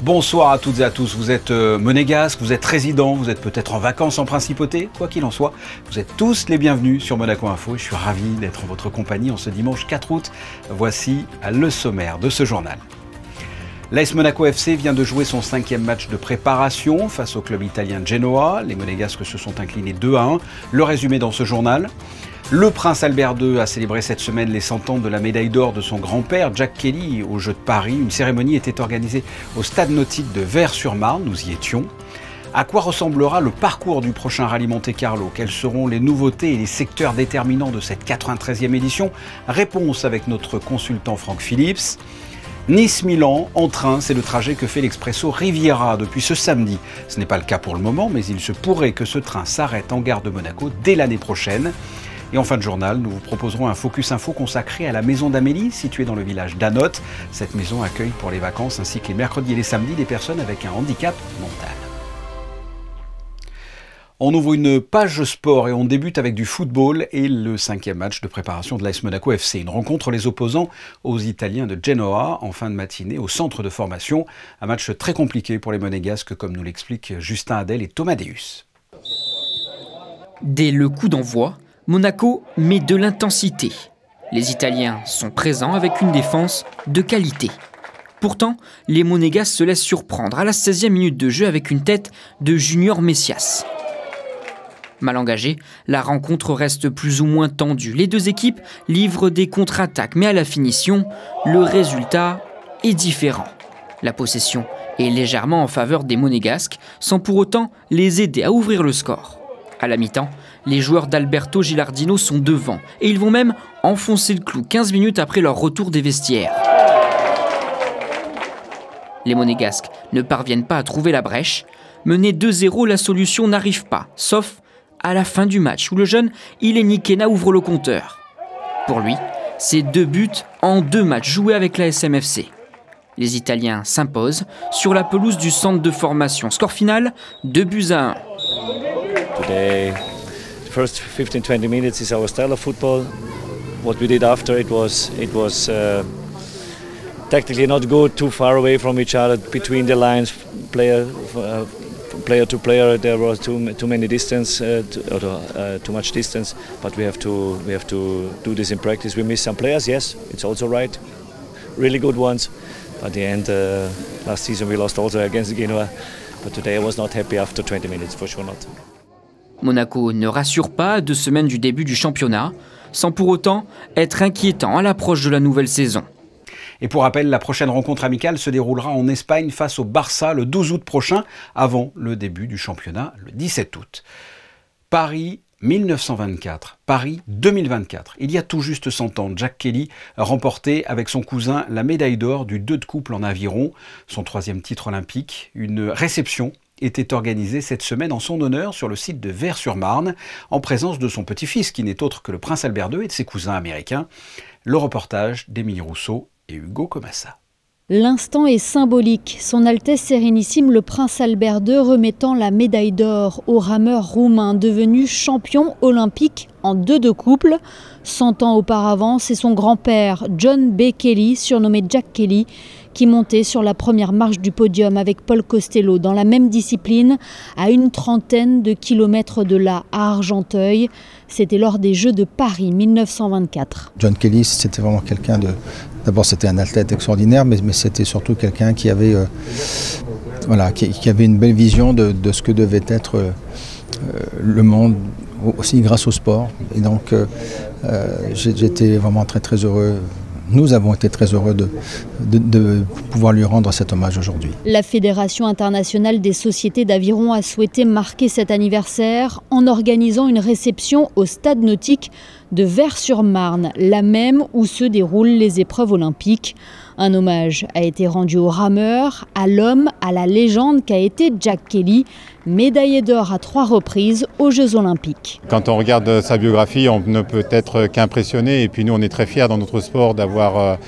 Bonsoir à toutes et à tous, vous êtes monégasque, vous êtes résident, vous êtes peut-être en vacances en principauté, quoi qu'il en soit, vous êtes tous les bienvenus sur Monaco Info et je suis ravi d'être en votre compagnie en ce dimanche 4 août. Voici le sommaire de ce journal. L'AS Monaco FC vient de jouer son 5e match de préparation face au club italien Genoa. Les monégasques se sont inclinés 2-1. Le résumé dans ce journal. Le prince Albert II a célébré cette semaine les 100 ans de la médaille d'or de son grand-père, Jack Kelly, aux Jeux de Paris. Une cérémonie était organisée au stade nautique de Vaires-sur-Marne, nous y étions. À quoi ressemblera le parcours du prochain rallye Monte-Carlo? Quelles seront les nouveautés et les secteurs déterminants de cette 93e édition? Réponse avec notre consultant Franck Phillips. Nice-Milan, en train, c'est le trajet que fait l'Expresso Riviera depuis ce samedi. Ce n'est pas le cas pour le moment, mais il se pourrait que ce train s'arrête en gare de Monaco dès l'année prochaine. Et en fin de journal, nous vous proposerons un Focus Info consacré à la maison d'Amélie, située dans le village d'Anote. Cette maison accueille pour les vacances ainsi que les mercredis et les samedis des personnes avec un handicap mental. On ouvre une page sport et on débute avec du football et le 5e match de préparation de l'AS Monaco FC. Une rencontre les opposants aux Italiens de Genoa en fin de matinée au centre de formation. Un match très compliqué pour les Monégasques, comme nous l'expliquent Justin Adel et Thomas Deus. Dès le coup d'envoi, Monaco met de l'intensité. Les Italiens sont présents avec une défense de qualité. Pourtant, les Monégasques se laissent surprendre à la 16e minute de jeu avec une tête de Junior Messias. Mal engagée, la rencontre reste plus ou moins tendue. Les deux équipes livrent des contre-attaques, mais à la finition, le résultat est différent. La possession est légèrement en faveur des Monégasques, sans pour autant les aider à ouvrir le score. À la mi-temps, les joueurs d'Alberto Gilardino sont devant et ils vont même enfoncer le clou 15 minutes après leur retour des vestiaires. Les Monégasques ne parviennent pas à trouver la brèche. Menés 2-0, la solution n'arrive pas, sauf à la fin du match où le jeune Ileni Kena ouvre le compteur. Pour lui, c'est 2 buts en 2 matchs joués avec la SMFC. Les Italiens s'imposent sur la pelouse du centre de formation. Score final, 2-1. Today, the first 15-20 minutes is our style of football. What we did after it was tactically not go too far away from each other between the lines, player to player. There was too many distance, too much distance. But we have to do this in practice. We miss some players, yes, it's also right. Really good ones. At the end, last season we lost also against Genoa. But today I was not happy after 20 minutes, for sure not. Monaco ne rassure pas à 2 semaines du début du championnat, sans pour autant être inquiétant à l'approche de la nouvelle saison. Et pour rappel, la prochaine rencontre amicale se déroulera en Espagne face au Barça le 12 août prochain, avant le début du championnat le 17 août. Paris 1924, Paris 2024. Il y a tout juste 100 ans, Jack Kelly remportait avec son cousin la médaille d'or du 2 de couple en aviron, son 3e titre olympique. Une réception était organisée cette semaine en son honneur sur le site de Vaires-sur-Marne, en présence de son petit-fils qui n'est autre que le prince Albert II et de ses cousins américains. Le reportage d'Émilie Rousseau et Hugo Comassa. L'instant est symbolique. Son Altesse Sérénissime, le prince Albert II, remettant la médaille d'or au rameur roumain devenu champion olympique en 2 de couple. 100 ans auparavant, c'est son grand-père, John B. Kelly, surnommé Jack Kelly, qui montait sur la première marche du podium avec Paul Costello dans la même discipline, à une 30aine de kilomètres de là, à Argenteuil. C'était lors des Jeux de Paris 1924. John Kelly, c'était vraiment quelqu'un de... D'abord, c'était un athlète extraordinaire, mais c'était surtout quelqu'un qui avait, qui avait une belle vision de ce que devait être le monde, aussi grâce au sport. Et donc, j'étais vraiment très très heureux. Nous avons été très heureux de pouvoir lui rendre cet hommage aujourd'hui. La Fédération internationale des sociétés d'aviron a souhaité marquer cet anniversaire en organisant une réception au stade nautique de Vaires-sur-Marne, la même où se déroulent les épreuves olympiques. Un hommage a été rendu aux rameurs, à l'homme, à la légende qu'a été Jack Kelly, médaillé d'or à 3 reprises aux Jeux Olympiques. Quand on regarde sa biographie, on ne peut être qu'impressionné. Et puis nous, on est très fiers dans notre sport d'avoir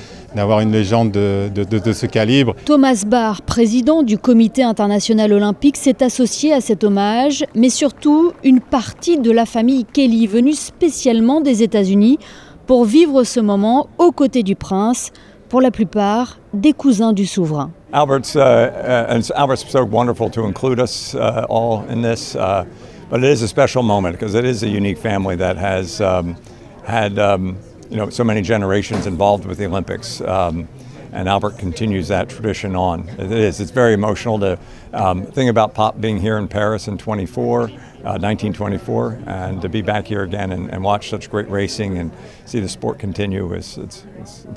une légende de ce calibre. Thomas Barr, président du Comité international olympique, s'est associé à cet hommage, mais surtout une partie de la famille Kelly, venue spécialement des États-Unis pour vivre ce moment aux côtés du prince. Pour la plupart, des cousins du souverain. Albert's so wonderful to include us all in this, but it is a special moment because it is a unique family that has had so many generations involved with the Olympics, and Albert continues that tradition on. It's very emotional to think about Pop being here in Paris in 1924, and to be back here again and watch such great racing and see the sport continue. It's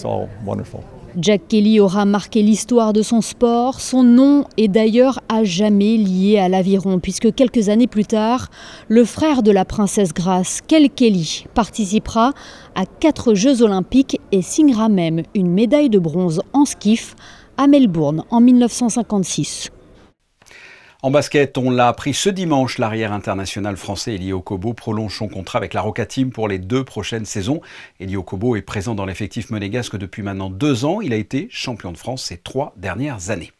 all wonderful. Jack Kelly aura marqué l'histoire de son sport. Son nom est d'ailleurs à jamais lié à l'aviron, puisque quelques années plus tard, le frère de la princesse Grace, Kel Kelly, participera à 4 Jeux olympiques et signera même une médaille de bronze en skiff à Melbourne en 1956. En basket, on l'a appris ce dimanche, l'arrière international français Elie Okobo prolonge son contrat avec la Roca Team pour les 2 prochaines saisons. Elie Okobo est présent dans l'effectif monégasque depuis maintenant 2 ans. Il a été champion de France ces 3 dernières années.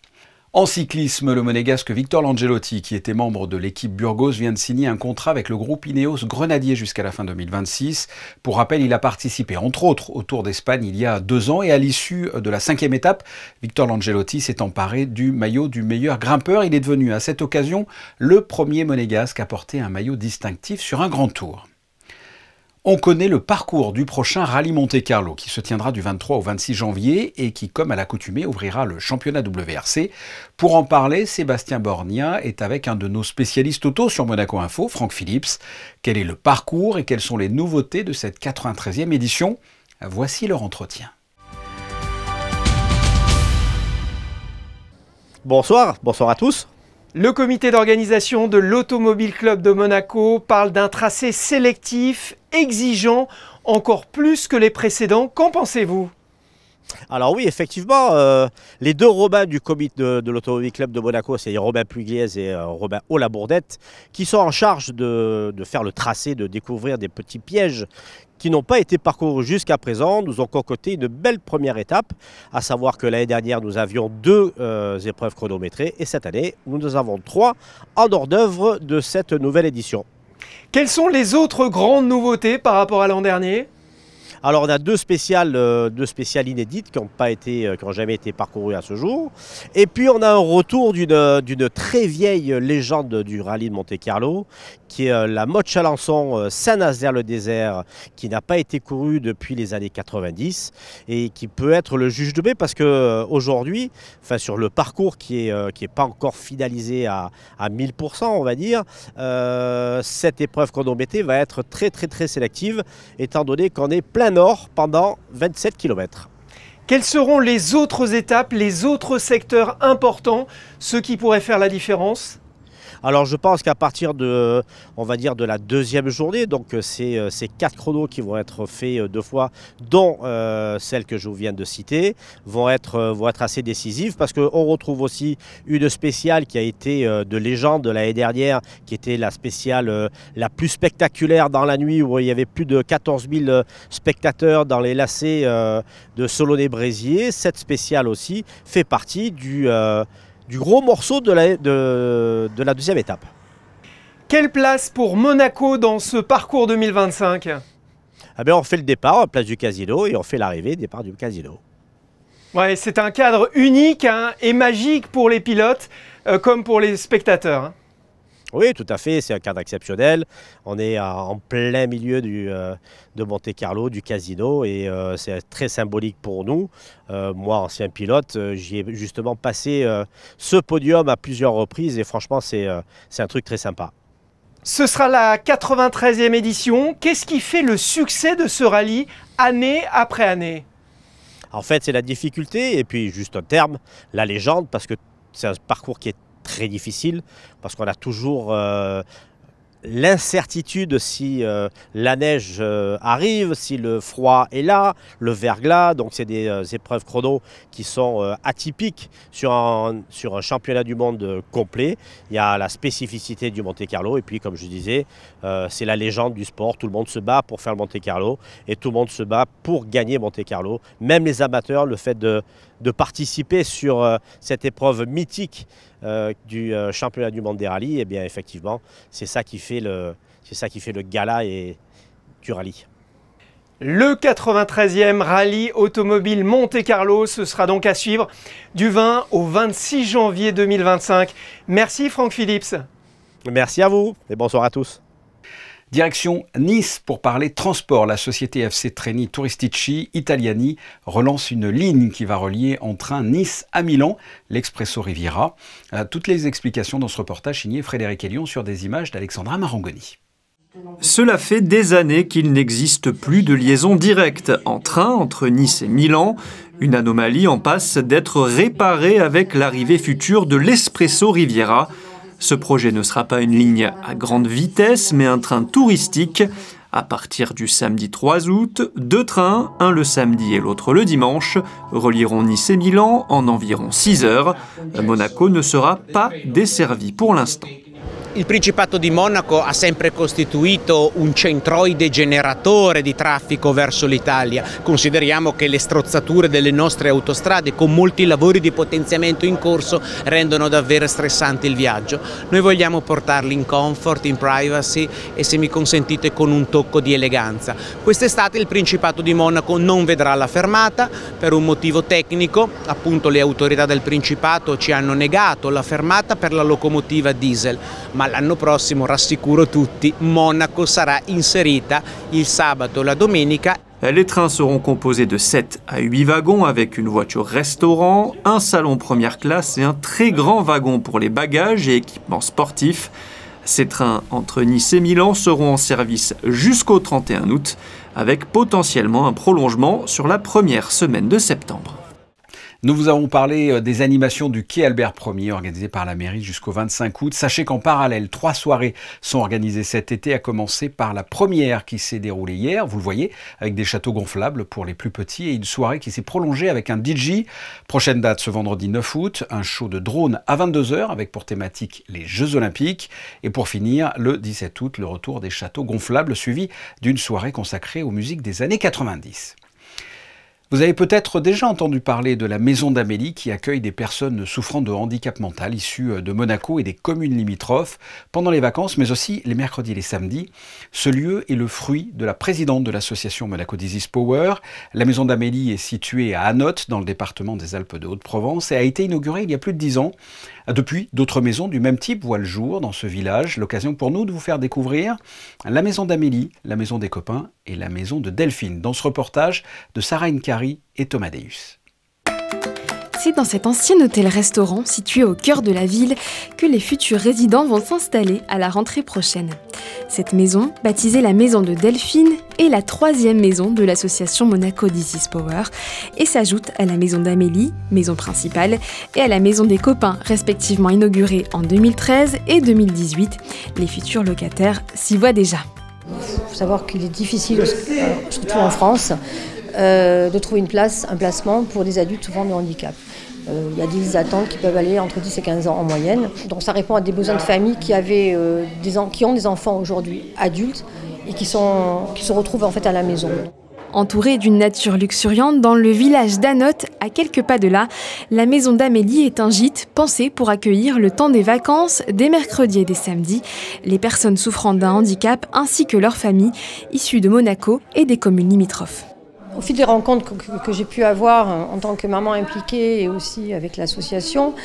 En cyclisme, le monégasque Victor Langelotti, qui était membre de l'équipe Burgos, vient de signer un contrat avec le groupe Ineos Grenadier jusqu'à la fin 2026. Pour rappel, il a participé entre autres au Tour d'Espagne il y a 2 ans et à l'issue de la 5e étape, Victor Langelotti s'est emparé du maillot du meilleur grimpeur. Il est devenu à cette occasion le premier monégasque à porter un maillot distinctif sur un grand tour. On connaît le parcours du prochain Rallye Monte-Carlo qui se tiendra du 23 au 26 janvier et qui, comme à l'accoutumée, ouvrira le championnat WRC. Pour en parler, Sébastien Borgna est avec un de nos spécialistes auto sur Monaco Info, Franck Phillips. Quel est le parcours et quelles sont les nouveautés de cette 93e édition? Voici leur entretien. Bonsoir à tous. Le comité d'organisation de l'Automobile Club de Monaco parle d'un tracé sélectif, exigeant, encore plus que les précédents. Qu'en pensez-vous ? Alors oui, effectivement, les 2 Robins du comité de l'Automobile Club de Monaco, c'est Robin Pugliese et Robin Olabourdette, qui sont en charge de faire le tracé, de découvrir des petits pièges qui n'ont pas été parcourus jusqu'à présent, nous ont concocté une belle première étape, à savoir que l'année dernière, nous avions 2 épreuves chronométrées et cette année, nous en avons 3 en hors d'œuvre de cette nouvelle édition. Quelles sont les autres grandes nouveautés par rapport à l'an dernier ? Alors on a 2 spéciales inédites qui n'ont jamais été parcourues à ce jour. Et puis on a un retour d'une très vieille légende du rallye de Monte-Carlo, qui est la Motte Chalençon Saint-Nazaire-le-Désert, qui n'a pas été courue depuis les années 90 et qui peut être le juge de paix parce qu'aujourd'hui, sur le parcours qui est pas encore finalisé à 1000%, on va dire, cette épreuve chronométrée va être très sélective, étant donné qu'on est plein nord pendant 27 km. Quelles seront les autres étapes, les autres secteurs importants, ceux qui pourraient faire la différence ? Alors je pense qu'à partir de, on va dire, de la 2e journée, donc ces 4 chronos qui vont être faits 2 fois, dont celle que je vous viens de citer, vont être assez décisives parce qu'on retrouve aussi une spéciale qui a été de légende de l'année dernière, qui était la spéciale la plus spectaculaire dans la nuit, où il y avait plus de 14 000 spectateurs dans les lacets de Solonay-Bréziers. Cette spéciale aussi fait partie du gros morceau de la 2e étape. Quelle place pour Monaco dans ce parcours 2025 ? On fait le départ, place du Casino, et on fait l'arrivée, départ du Casino. Ouais, c'est un cadre unique et magique pour les pilotes comme pour les spectateurs. Oui, tout à fait, c'est un cadre exceptionnel. On est en plein milieu de Monte-Carlo, du Casino, et c'est très symbolique pour nous. Moi, ancien pilote, j'y ai justement passé ce podium à plusieurs reprises, et franchement, c'est un truc très sympa. Ce sera la 93e édition. Qu'est-ce qui fait le succès de ce rallye année après année ? En fait, c'est la difficulté, et puis juste un terme, la légende, parce que c'est un parcours qui est très difficile parce qu'on a toujours l'incertitude si la neige arrive, si le froid est là, le verglas. Donc c'est des épreuves chrono qui sont atypiques sur un championnat du monde complet. Il y a la spécificité du Monte-Carlo et puis comme je disais, c'est la légende du sport. Tout le monde se bat pour faire le Monte-Carlo et tout le monde se bat pour gagner Monte-Carlo. Même les amateurs, le fait de participer sur cette épreuve mythique du championnat du monde des rallyes, et bien effectivement, c'est ça qui fait le gala et du rallye. Le 93e rallye automobile Monte-Carlo, ce sera donc à suivre du 20 au 26 janvier 2025. Merci Franck Phillips. Merci à vous et bonsoir à tous. Direction Nice pour parler transport. La société FC Treni Turistici Italiani relance une ligne qui va relier en train Nice à Milan, l'Expresso Riviera. Toutes les explications dans ce reportage signé Frédéric Elion sur des images d'Alexandra Marangoni. Cela fait des années qu'il n'existe plus de liaison directe en train entre Nice et Milan. Une anomalie en passe d'être réparée avec l'arrivée future de l'Espresso Riviera. Ce projet ne sera pas une ligne à grande vitesse, mais un train touristique. À partir du samedi 3 août, 2 trains, un le samedi et l'autre le dimanche, relieront Nice et Milan en environ 6 heures. Monaco ne sera pas desservi pour l'instant. Il Principato di Monaco ha sempre costituito un centroide generatore di traffico verso l'Italia. Consideriamo che le strozzature delle nostre autostrade, con molti lavori di potenziamento in corso, rendono davvero stressante il viaggio. Noi vogliamo portarli in comfort, in privacy e, se mi consentite, con un tocco di eleganza. Quest'estate il Principato di Monaco non vedrà la fermata per un motivo tecnico. Appunto, le autorità del Principato ci hanno negato la fermata per la locomotiva diesel. Ma l'anno prossimo, rassicuro tutti, Monaco sarà inserita il sabato e la domenica. Les trains seront composés de 7 à 8 wagons avec une voiture restaurant, un salon première classe et un très grand wagon pour les bagages et équipements sportifs. Ces trains entre Nice et Milan seront en service jusqu'au 31 août avec potentiellement un prolongement sur la première semaine de septembre. Nous vous avons parlé des animations du Quai Albert Ier organisées par la mairie jusqu'au 25 août. Sachez qu'en parallèle, 3 soirées sont organisées cet été, à commencer par la première qui s'est déroulée hier, vous le voyez, avec des châteaux gonflables pour les plus petits et une soirée qui s'est prolongée avec un DJ. Prochaine date ce vendredi 9 août, un show de drone à 22 h avec pour thématique les Jeux Olympiques. Et pour finir, le 17 août, le retour des châteaux gonflables suivi d'une soirée consacrée aux musiques des années 90. Vous avez peut-être déjà entendu parler de la Maison d'Amélie qui accueille des personnes souffrant de handicap mental issues de Monaco et des communes limitrophes pendant les vacances, mais aussi les mercredis et les samedis. Ce lieu est le fruit de la présidente de l'association Monaco Disease Power. La Maison d'Amélie est située à Anotte, dans le département des Alpes de Haute-Provence, et a été inaugurée il y a plus de 10 ans. Depuis, d'autres maisons du même type voient le jour dans ce village. L'occasion pour nous de vous faire découvrir la Maison d'Amélie, la Maison des Copains et la Maison de Delphine, dans ce reportage de Sarah Nkari et Thomas Deus. C'est dans cet ancien hôtel-restaurant situé au cœur de la ville que les futurs résidents vont s'installer à la rentrée prochaine. Cette maison, baptisée la Maison de Delphine, est la 3e maison de l'association Monaco Disease Power et s'ajoute à la Maison d'Amélie, maison principale, et à la Maison des Copains, respectivement inaugurée en 2013 et 2018. Les futurs locataires s'y voient déjà. Il faut savoir qu'il est difficile, surtout en France, de trouver une place, un placement pour des adultes souffrant de handicap. Il y a des attentes qui peuvent aller entre 10 et 15 ans en moyenne. Donc ça répond à des besoins de familles qui ont des enfants aujourd'hui adultes et qui se retrouvent en fait à la maison. Entourée d'une nature luxuriante dans le village d'Anotte, à quelques pas de là, la Maison d'Amélie est un gîte pensé pour accueillir le temps des vacances, des mercredis et des samedis, les personnes souffrant d'un handicap ainsi que leurs familles, issues de Monaco et des communes limitrophes. Au fil des rencontres que j'ai pu avoir en tant que maman impliquée et aussi avec l'association,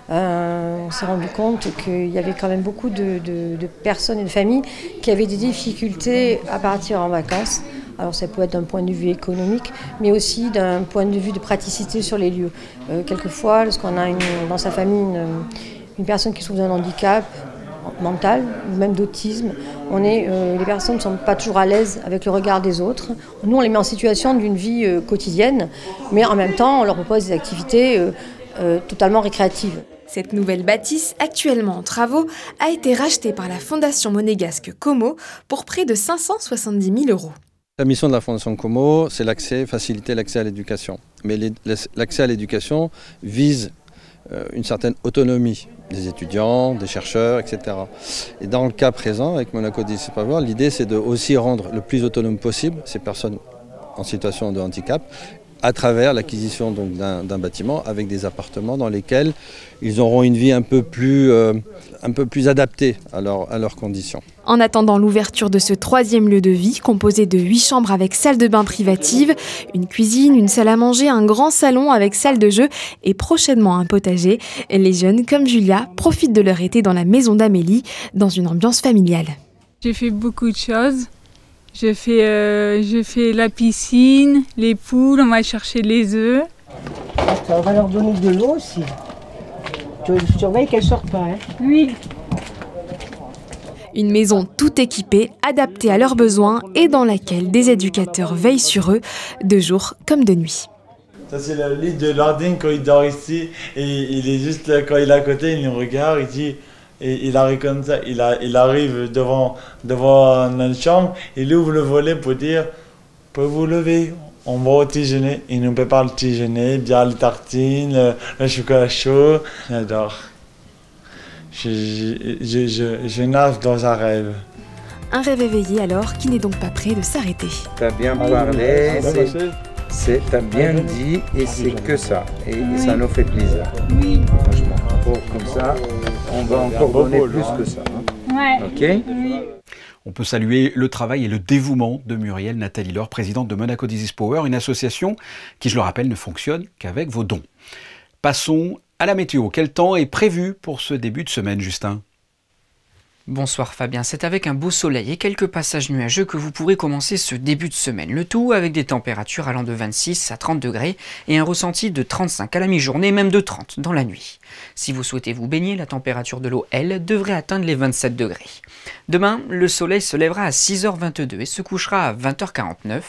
on s'est rendu compte qu'il y avait quand même beaucoup de personnes et de familles qui avaient des difficultés à partir en vacances. Alors ça peut être d'un point de vue économique, mais aussi d'un point de vue de praticité sur les lieux. Quelquefois, lorsqu'on a dans sa famille une personne qui souffre d'un handicap mental ou même d'autisme, les personnes ne sont pas toujours à l'aise avec le regard des autres. Nous, on les met en situation d'une vie quotidienne, mais en même temps, on leur propose des activités totalement récréatives. Cette nouvelle bâtisse, actuellement en travaux, a été rachetée par la Fondation monégasque Como pour près de 570 000 €. La mission de la Fondation Como, c'est faciliter l'accès à l'éducation. Mais l'accès à l'éducation vise une certaine autonomie des étudiants, des chercheurs, etc. Et dans le cas présent, avec Monaco Disease Power, l'idée c'est de aussi rendre le plus autonome possible ces personnes en situation de handicap, à travers l'acquisition d'un bâtiment avec des appartements dans lesquels ils auront une vie un peu plus adaptée à leurs conditions. En attendant l'ouverture de ce 3e lieu de vie, composé de 8 chambres avec salle de bain privative, une cuisine, une salle à manger, un grand salon avec salle de jeu et prochainement un potager, les jeunes comme Julia profitent de leur été dans la maison d'Amélie, dans une ambiance familiale. J'ai fait beaucoup de choses. Je fais la piscine, les poules, on va chercher les œufs. Attends, on va leur donner de l'eau aussi. Tu surveilles qu'elles ne sortent pas. Hein. Oui. Une maison tout équipée, adaptée à leurs besoins et dans laquelle des éducateurs veillent sur eux, de jour comme de nuit. Ça c'est le lit de Lardine quand il dort ici et il est juste là, quand il est à côté, il nous regarde, il dit, et il arrive comme ça, il arrive devant notre chambre, il ouvre le volet pour dire, pouvez-vous lever, on va au petit déjeuner, il nous prépare le petit déjeuner, bien les tartines, le chocolat chaud, j'adore. Je nage dans un rêve. Un rêve éveillé alors qui n'est donc pas prêt de s'arrêter. T'as bien parlé, t'as bien dit et c'est que ça. Et ça nous fait plaisir. Oui. Franchement, comme ça, on va encore donner plus que ça. Ouais. Ok. On peut saluer le travail et le dévouement de Muriel Nathalie Laure, présidente de Monaco Disease Power, une association qui, je le rappelle, ne fonctionne qu'avec vos dons. Passons à la météo. Quel temps est prévu pour ce début de semaine, Justin ? Bonsoir Fabien, c'est avec un beau soleil et quelques passages nuageux que vous pourrez commencer ce début de semaine. Le tout avec des températures allant de 26 à 30 degrés et un ressenti de 35 à la mi-journée, même de 30 dans la nuit. Si vous souhaitez vous baigner, la température de l'eau, elle, devrait atteindre les 27 degrés. Demain, le soleil se lèvera à 6h22 et se couchera à 20h49.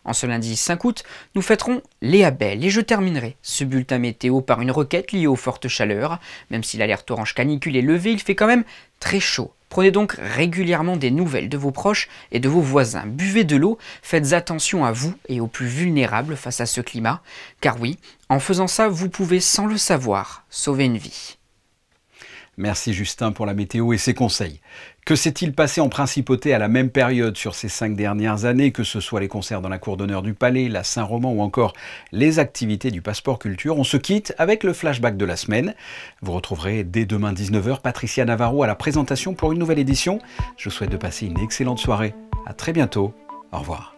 En ce lundi 5 août, nous fêterons Léa Belle et je terminerai ce bulletin météo par une requête liée aux fortes chaleurs. Même si l'alerte orange canicule est levée, il fait quand même très chaud. Prenez donc régulièrement des nouvelles de vos proches et de vos voisins. Buvez de l'eau, faites attention à vous et aux plus vulnérables face à ce climat. Car oui, en faisant ça, vous pouvez sans le savoir sauver une vie. Merci Justin pour la météo et ses conseils. Que s'est-il passé en principauté à la même période sur ces 5 dernières années, que ce soit les concerts dans la cour d'honneur du Palais, la Saint-Roman ou encore les activités du Passeport Culture? On se quitte avec le flashback de la semaine. Vous retrouverez dès demain 19h Patricia Navarro à la présentation pour une nouvelle édition. Je vous souhaite de passer une excellente soirée. À très bientôt. Au revoir.